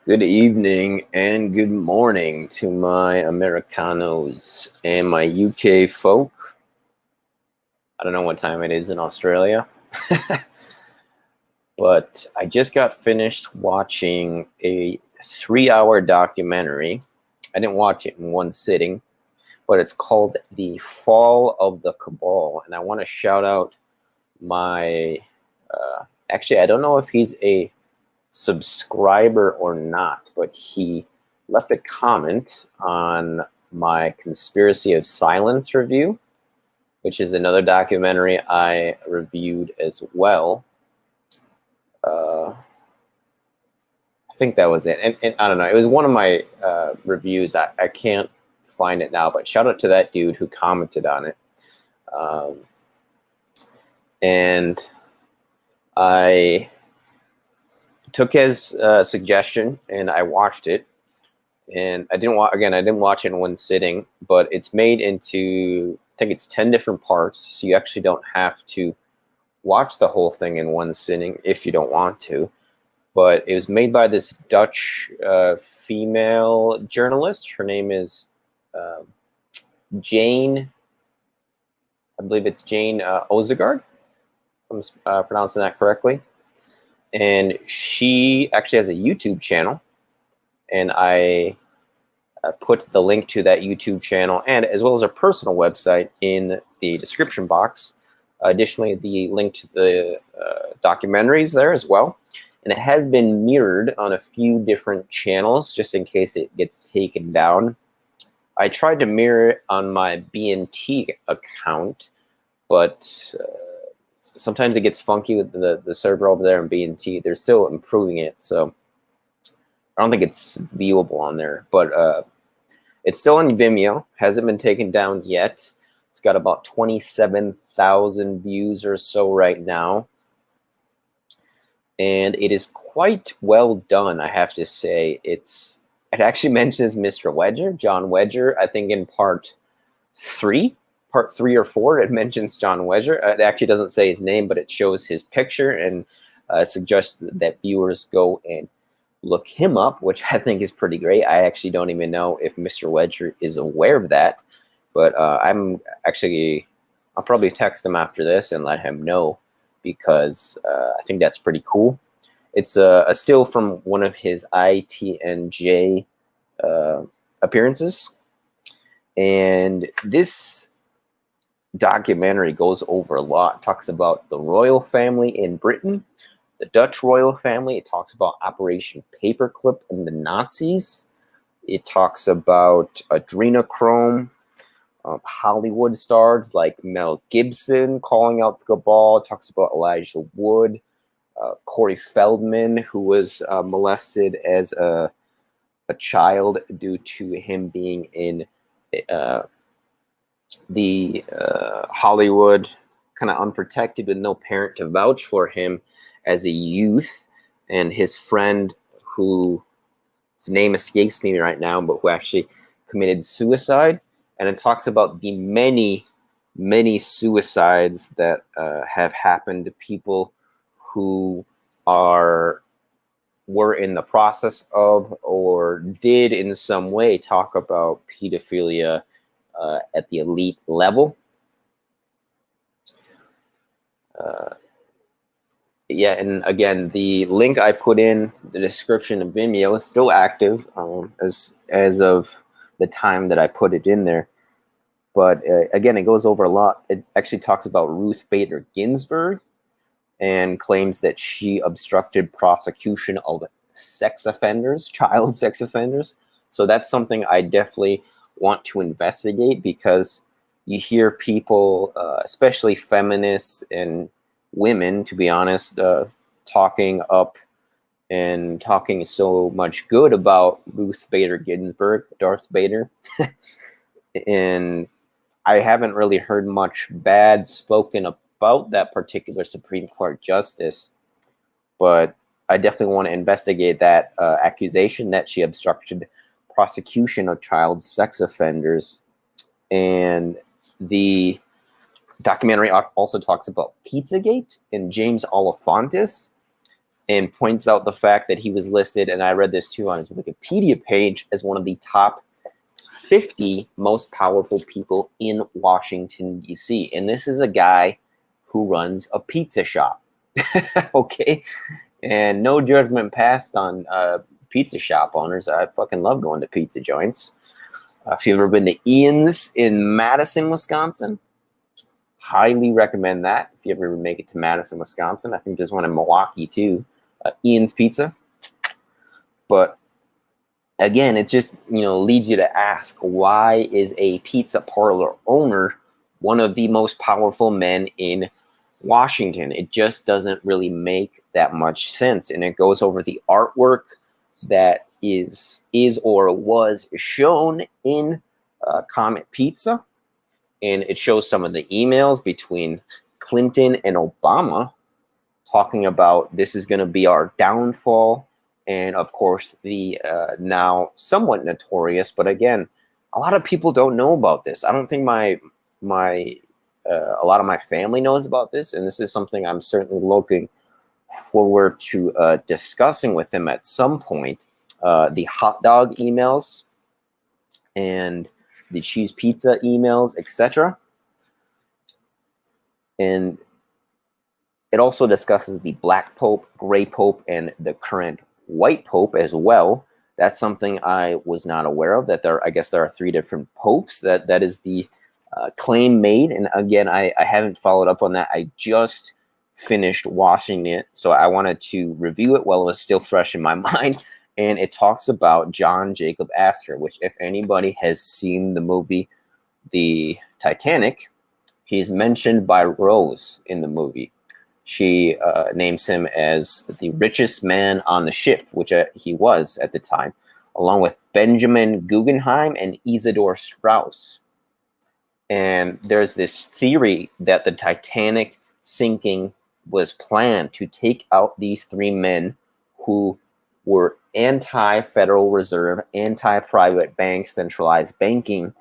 Good evening and good morning to my Americanos and my UK folk. I don't know what time it is in Australia, but I just got finished watching a 3-hour documentary. I didn't watch it in one sitting, but it's called The Fall of the Cabal. And I want to shout out my, actually, I don't know if he's a subscriber or not, but he left a comment on my Conspiracy of Silence review, which is another documentary I reviewed as well. I think that was it. And I don't know, it was one of my reviews. I can't find it now, but shout out to that dude who commented on it. And I took his suggestion and I watched it, and I didn't watch it in one sitting, but it's made into, I think it's 10 different parts, so you actually don't have to watch the whole thing in one sitting if you don't want to. But it was made by this Dutch female journalist. Her name is Jane, I believe it's Jane Ossebaard, if I'm pronouncing that correctly. And she actually has a YouTube channel, and I put the link to that YouTube channel and as well as her personal website in the description box. Additionally, the link to the documentaries there as well. And it has been mirrored on a few different channels just in case it gets taken down. I tried to mirror it on my BNT account, but sometimes it gets funky with the server over there in BNT. They're still improving it, so I don't think it's viewable on there. But it's still on Vimeo. Hasn't been taken down yet. It's got about 27,000 views or so right now. And it is quite well done, I have to say. It actually mentions Mr. Wedger, John Wedger, I think in part 3 or 4, it mentions John Wedger. It actually doesn't say his name, but it shows his picture and suggests that viewers go and look him up, which I think is pretty great. I actually don't even know if Mr. Wedger is aware of that, but I'll probably text him after this and let him know, because I think that's pretty cool. It's a still from one of his ITNJ appearances, and this documentary goes over a lot. It talks about the royal family in Britain, the Dutch royal family. It talks about Operation Paperclip and the Nazis. It talks about adrenochrome, Hollywood stars like Mel Gibson calling out the cabal. It talks about Elijah Wood, Corey Feldman, who was molested as a child due to him being in the Hollywood, kind of unprotected with no parent to vouch for him as a youth, and his friend, whose name escapes me right now, but who actually committed suicide. And it talks about the many, many suicides that have happened to people who were in the process of or did in some way talk about pedophilia at the elite level. Yeah, and again, the link I put in the description of Vimeo is still active as of the time that I put it in there. But again, it goes over a lot. It actually talks about Ruth Bader Ginsburg and claims that she obstructed prosecution of sex offenders, child sex offenders. So that's something I definitely want to investigate, because you hear people, especially feminists and women, to be honest, talking up and talking so much good about Ruth Bader Ginsburg, Darth Vader. And I haven't really heard much bad spoken about that particular Supreme Court justice, but I definitely want to investigate that accusation that she obstructed prosecution of child sex offenders. And the documentary also talks about Pizzagate and James Alefantis. and points out the fact that he was listed, and I read this too on his Wikipedia page, as one of the top 50 most powerful people in Washington, D.C. And this is a guy who runs a pizza shop. Okay? And no judgment passed on pizza shop owners. I fucking love going to pizza joints. If you've ever been to Ian's in Madison, Wisconsin, highly recommend that. If you ever make it to Madison, Wisconsin, I think there's one in Milwaukee too. Ian's Pizza. But again, it just, leads you to ask, why is a pizza parlor owner one of the most powerful men in Washington? It just doesn't really make that much sense. And it goes over the artwork that is or was shown in Comet Pizza. And it shows some of the emails between Clinton and Obama talking about this is going to be our downfall. And of course, the now somewhat notorious, but again, a lot of people don't know about this. I don't think a lot of my family knows about this, and this is something I'm certainly looking forward to discussing with them at some point. The hot dog emails and the cheese pizza emails, etc. And it also discusses the Black Pope, Gray Pope, and the current White Pope as well. That's something I was not aware of, that I guess there are 3 different popes. That is the claim made. And again, I haven't followed up on that. I just finished watching it, so I wanted to review it while it was still fresh in my mind. And it talks about John Jacob Astor, which, if anybody has seen the movie The Titanic, he's mentioned by Rose in the movie. She names him as the richest man on the ship, which he was at the time, along with Benjamin Guggenheim and Isidor Straus. And there's this theory that the Titanic sinking was planned to take out these 3 men who were anti-Federal Reserve, anti-private bank, centralized banking,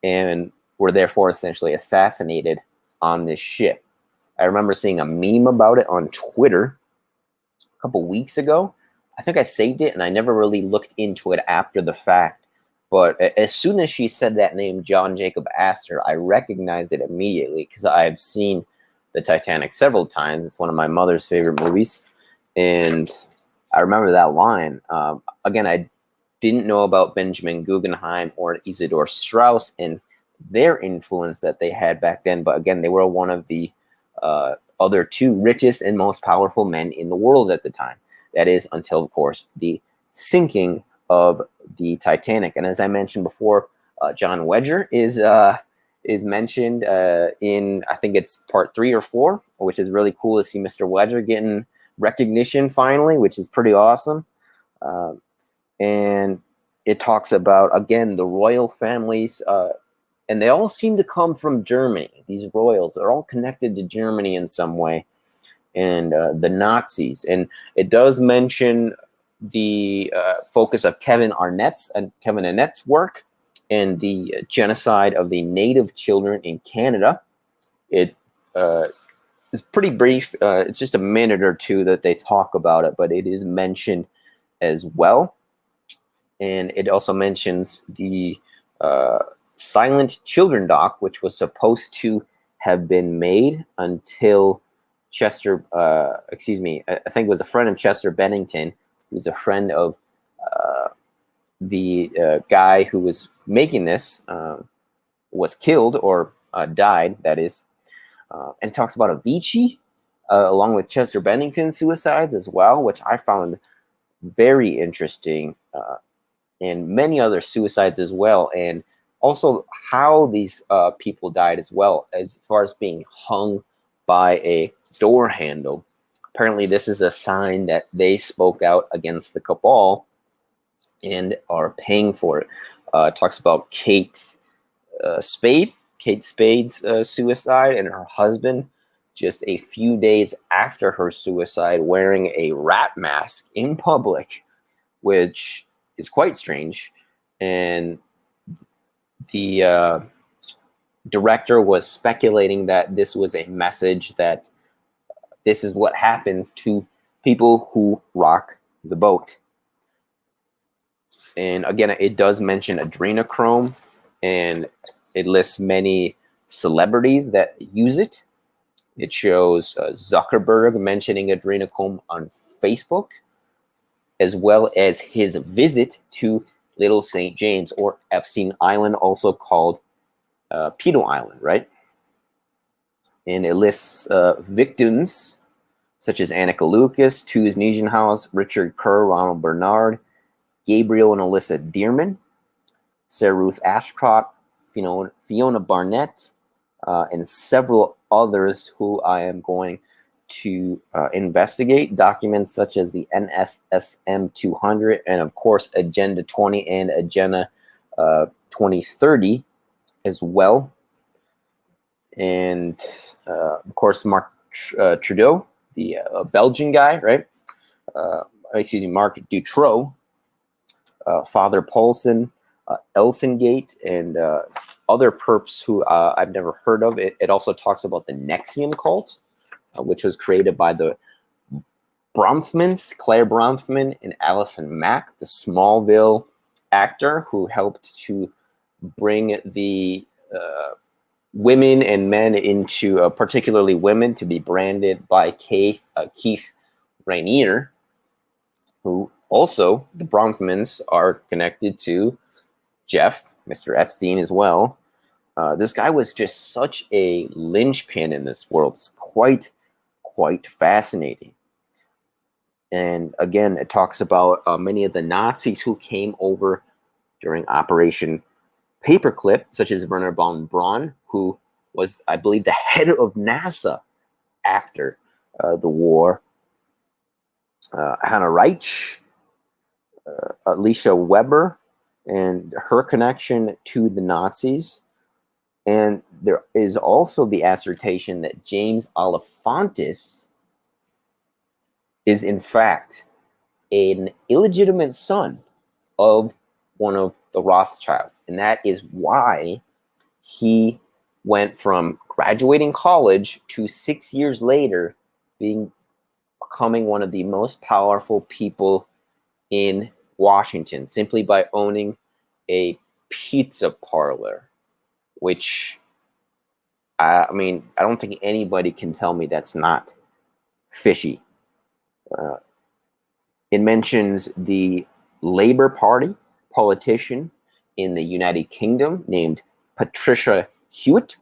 and were therefore essentially assassinated on this ship. I remember seeing a meme about it on Twitter a couple weeks ago. I think I saved it, and I never really looked into it after the fact. But as soon as she said that name, John Jacob Astor, I recognized it immediately because I've seen the Titanic several times. It's one of my mother's favorite movies. And I remember that line. Again, I didn't know about Benjamin Guggenheim or Isidor Straus and their influence that they had back then. But again, they were one of the other 2 richest and most powerful men in the world at the time. That is until, of course, the sinking of the Titanic. And as I mentioned before, John Wedger is mentioned in, I think it's part 3 or 4, which is really cool to see Mr. Wedger getting recognition finally, which is pretty awesome. And it talks about, again, the royal families, and they all seem to come from Germany. These royals are all connected to Germany in some way, and the Nazis. And it does mention the focus of Kevin Arnett's work and the genocide of the Native children in Canada. It is pretty brief. It's just a minute or 2 that they talk about it, but it is mentioned as well. And it also mentions the Silent Children doc, which was supposed to have been made until I think it was a friend of Chester Bennington, who's a friend of the guy who was making this, was killed or died, that is. And it talks about Avicii, along with Chester Bennington's suicides as well, which I found very interesting, and many other suicides as well. And also how these people died as well, as far as being hung by a door handle. Apparently this is a sign that they spoke out against the cabal and are paying for it. It talks about Kate Spade's suicide, and her husband just a few days after her suicide wearing a rat mask in public, which is quite strange. And the director was speculating that this was a message that this is what happens to people who rock the boat. And again, it does mention adrenochrome, and it lists many celebrities that use it. It shows Zuckerberg mentioning adrenochrome on Facebook, as well as his visit to Little St. James, or Epstein Island, also called Pedo Island, right? And it lists victims such as Annika Lucas, Tooz Niegenhaus, Richard Kerr, Ronald Bernard, Gabriel and Alyssa Dearman, Sarah Ruth Ashcroft, Fiona Barnett, and several others who I am going to investigate. Documents such as the NSSM 200 and, of course, Agenda 20 and Agenda 2030 as well. And, of course, Mark Trudeau, the Belgian guy, right? Mark Dutroux, Father Paulson, Elsengate, and other perps who I've never heard of. It also talks about the Nexium cult, which was created by the Bronfmans, Claire Bronfman and Allison Mack, the Smallville actor who helped to bring the women and men into, particularly women, to be branded by Keith Rainier, who also, the Bronfmans are connected to Jeff, Mr. Epstein as well. This guy was just such a linchpin in this world. It's quite fascinating. And again, it talks about many of the Nazis who came over during Operation Paperclip, such as Werner von Braun, who was, I believe, the head of NASA after the war. Hannah Reich, Alicia Weber, and her connection to the Nazis. And there is also the assertion that James Alefantis is, in fact, an illegitimate son of one of the Rothschilds. And that is why he went from graduating college to 6 years later becoming one of the most powerful people in Washington, simply by owning a pizza parlor, which, I don't think anybody can tell me that's not fishy. It mentions the Labour Party politician in the United Kingdom named Patricia Hewitt.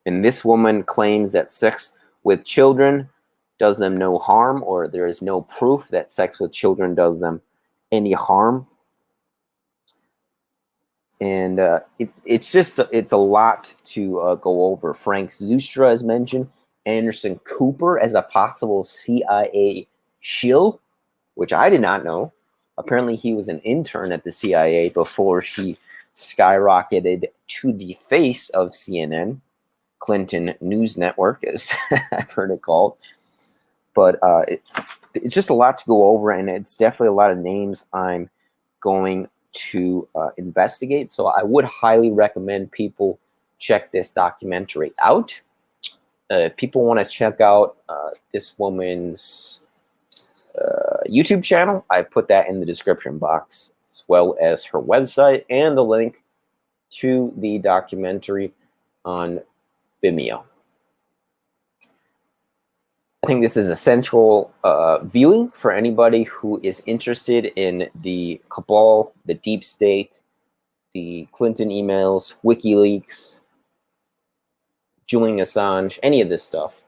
And this woman claims that sex with children does them no harm, or there is no proof that sex with children does them any harm. And it's a lot to go over. Frank Zustra is mentioned. Anderson Cooper as a possible CIA shill, which I did not know. Apparently, he was an intern at the CIA before he skyrocketed to the face of CNN, Clinton News Network, as I've heard it called. But it's just a lot to go over, and it's definitely a lot of names I'm going to investigate. So I would highly recommend people check this documentary out. If people want to check out this woman's YouTube channel, I put that in the description box, as well as her website and the link to the documentary on Vimeo. I think this is essential viewing for anybody who is interested in the cabal, the deep state, the Clinton emails, WikiLeaks, Julian Assange, any of this stuff.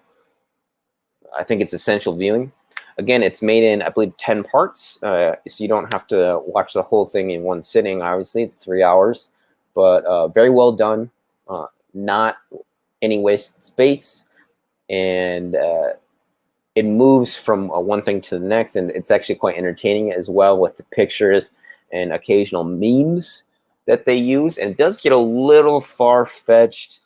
I think it's essential viewing. Again, it's made in, I believe, 10 parts, so you don't have to watch the whole thing in one sitting. Obviously, it's 3 hours, but very well done. Not any wasted space, and it moves from one thing to the next, and it's actually quite entertaining as well with the pictures and occasional memes that they use. And it does get a little far-fetched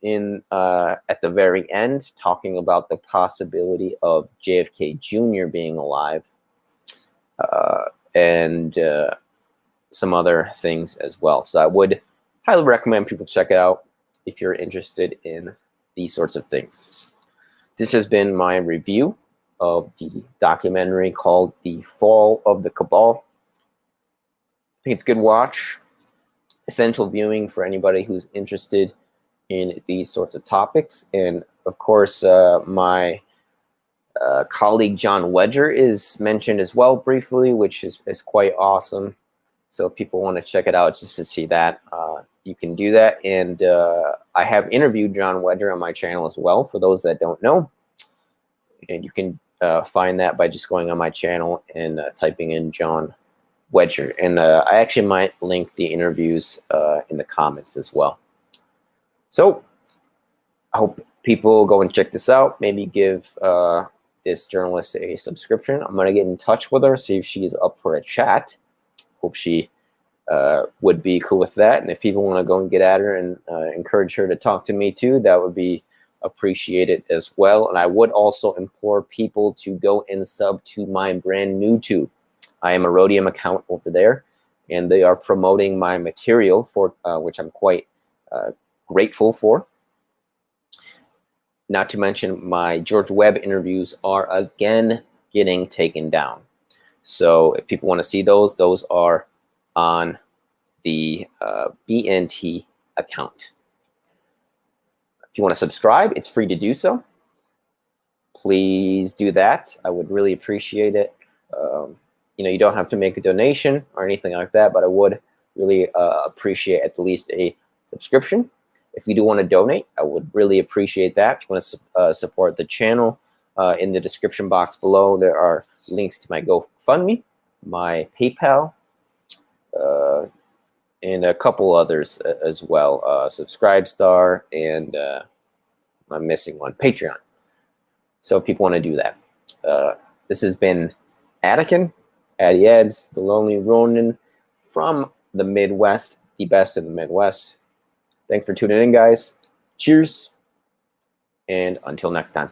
in at the very end, talking about the possibility of JFK Jr. being alive, and some other things as well. So I would highly recommend people check it out if you're interested in these sorts of things. This has been my review of the documentary called The Fall of the Cabal. I think it's a good watch, essential viewing for anybody who's interested in these sorts of topics. And of course, my colleague John Wedger is mentioned as well briefly, which is quite awesome. So if people want to check it out just to see that, you can do that. And I have interviewed John Wedger on my channel as well, for those that don't know. And you can find that by just going on my channel and typing in John Wedger. And I actually might link the interviews in the comments as well. So I hope people go and check this out. Maybe give this journalist a subscription. I'm going to get in touch with her, see if she is up for a chat. Hope she would be cool with that. And if people want to go and get at her and encourage her to talk to me too, that would be appreciated as well. And I would also implore people to go and sub to my brand new tube. I am a Rhodium account over there, and they are promoting my material, for which I'm quite grateful for. Not to mention, my George Webb interviews are again getting taken down. So if people want to see those are on the BNT account. If you want to subscribe, it's free to do so. Please do that. I would really appreciate it. You know, you don't have to make a donation or anything like that, but I would really appreciate at least a subscription. If you do want to donate, I would really appreciate that. If you want to support the channel, in the description box below, there are links to my GoFundMe, my PayPal, and a couple others as well. Subscribestar, and I'm missing one, Patreon. So if people want to do that. This has been Addy, the Lonely Ronin from the Midwest, the best in the Midwest. Thanks for tuning in, guys. Cheers, and until next time.